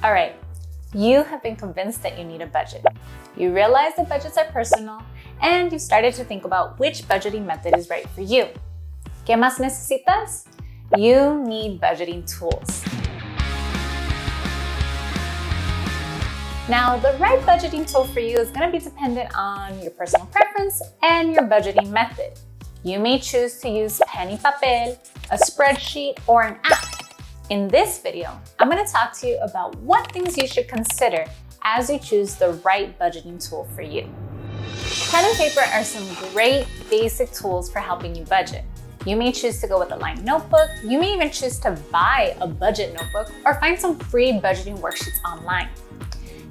All right, you have been convinced that you need a budget. You realize that budgets are personal, and you started to think about which budgeting method is right for you. ¿Qué más necesitas? You need budgeting tools. Now, the right budgeting tool for you is going to be dependent on your personal preference and your budgeting method. You may choose to use pen y papel, a spreadsheet, or an app. In this video, I'm going to talk to you about what things you should consider as you choose the right budgeting tool for you. Pen and paper are some great basic tools for helping you budget. You may choose to go with a lined notebook. You may even choose to buy a budget notebook or find some free budgeting worksheets online.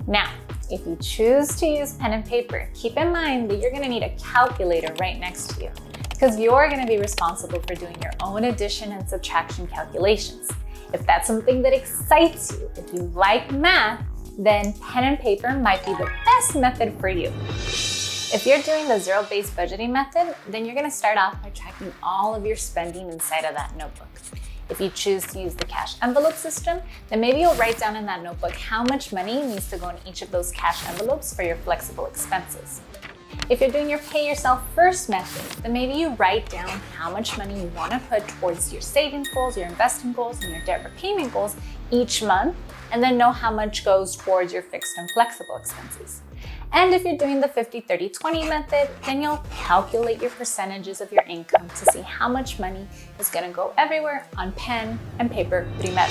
Now, if you choose to use pen and paper, keep in mind that you're going to need a calculator right next to you because you're going to be responsible for doing your own addition and subtraction calculations. If that's something that excites you, if you like math, then pen and paper might be the best method for you. If you're doing the zero-based budgeting method, then you're going to start off by tracking all of your spending inside of that notebook. If you choose to use the cash envelope system, then maybe you'll write down in that notebook how much money needs to go in each of those cash envelopes for your flexible expenses. If you're doing your pay yourself first method, then maybe you write down how much money you want to put towards your savings goals, your investing goals, and your debt repayment goals each month, and then know how much goes towards your fixed and flexible expenses. And if you're doing the 50-30-20 method, then you'll calculate your percentages of your income to see how much money is going to go everywhere on pen and paper primero.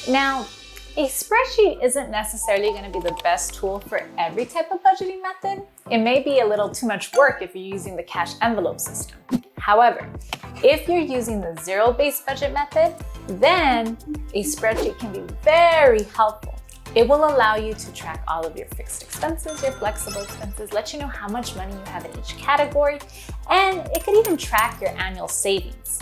Now, a spreadsheet isn't necessarily going to be the best tool for every type of budgeting method. It may be a little too much work if you're using the cash envelope system. However, if you're using the zero-based budget method, then a spreadsheet can be very helpful. It will allow you to track all of your fixed expenses, your flexible expenses, let you know how much money you have in each category, and it could even track your annual savings.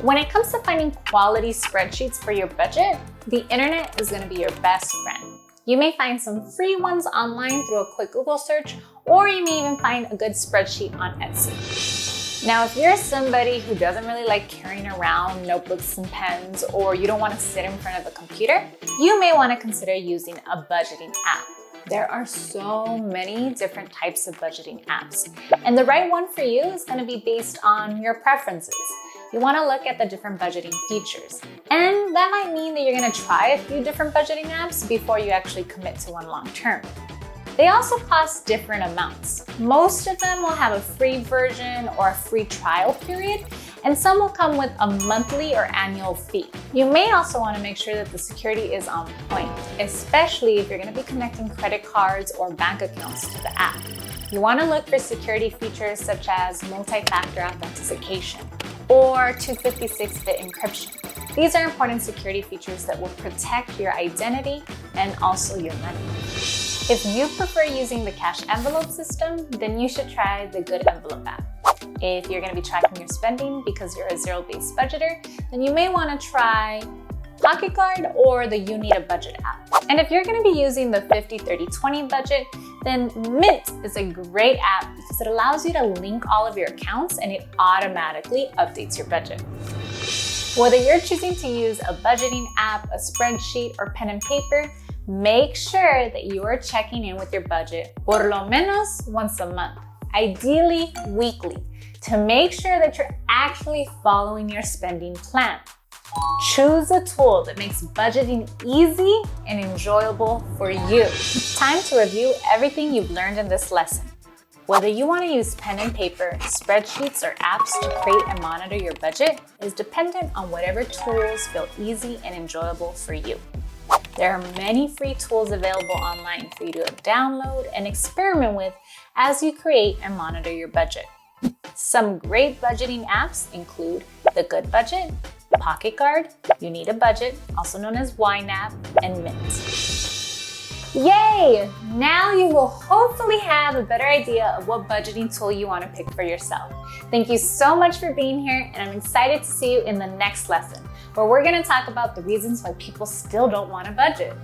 When it comes to finding quality spreadsheets for your budget, the internet is going to be your best friend. You may find some free ones online through a quick Google search, or you may even find a good spreadsheet on Etsy. Now, if you're somebody who doesn't really like carrying around notebooks and pens, or you don't want to sit in front of a computer, you may want to consider using a budgeting app. There are so many different types of budgeting apps, and the right one for you is going to be based on your preferences. You want to look at the different budgeting features, and that might mean that you're going to try a few different budgeting apps before you actually commit to one long term. They also cost different amounts. Most of them will have a free version or a free trial period, and some will come with a monthly or annual fee. You may also want to make sure that the security is on point, especially if you're going to be connecting credit cards or bank accounts to the app. You want to look for security features such as multi-factor authentication or 256-bit encryption. These are important security features that will protect your identity and also your money. If you prefer using the cash envelope system, then you should try the Good Envelope app. If you're going to be tracking your spending because you're a zero-based budgeter, then you may want to try Pocket Card or the You Need a Budget app. And if you're going to be using the 50-30-20 budget, then Mint is a great app because it allows you to link all of your accounts and it automatically updates your budget. Whether you're choosing to use a budgeting app, a spreadsheet, or pen and paper, make sure that you are checking in with your budget por lo menos once a month, ideally weekly, to make sure that you're actually following your spending plan. Choose a tool that makes budgeting easy and enjoyable for you. Time to review everything you've learned in this lesson. Whether you want to use pen and paper, spreadsheets, or apps to create and monitor your budget is dependent on whatever tools feel easy and enjoyable for you. There are many free tools available online for you to download and experiment with as you create and monitor your budget. Some great budgeting apps include the Good Budget, Pocket Card, You Need a Budget, also known as YNAB, and Mint. Yay! Now you will hopefully have a better idea of what budgeting tool you want to pick for yourself. Thank you so much for being here, and I'm excited to see you in the next lesson, where we're going to talk about the reasons why people still don't want to budget.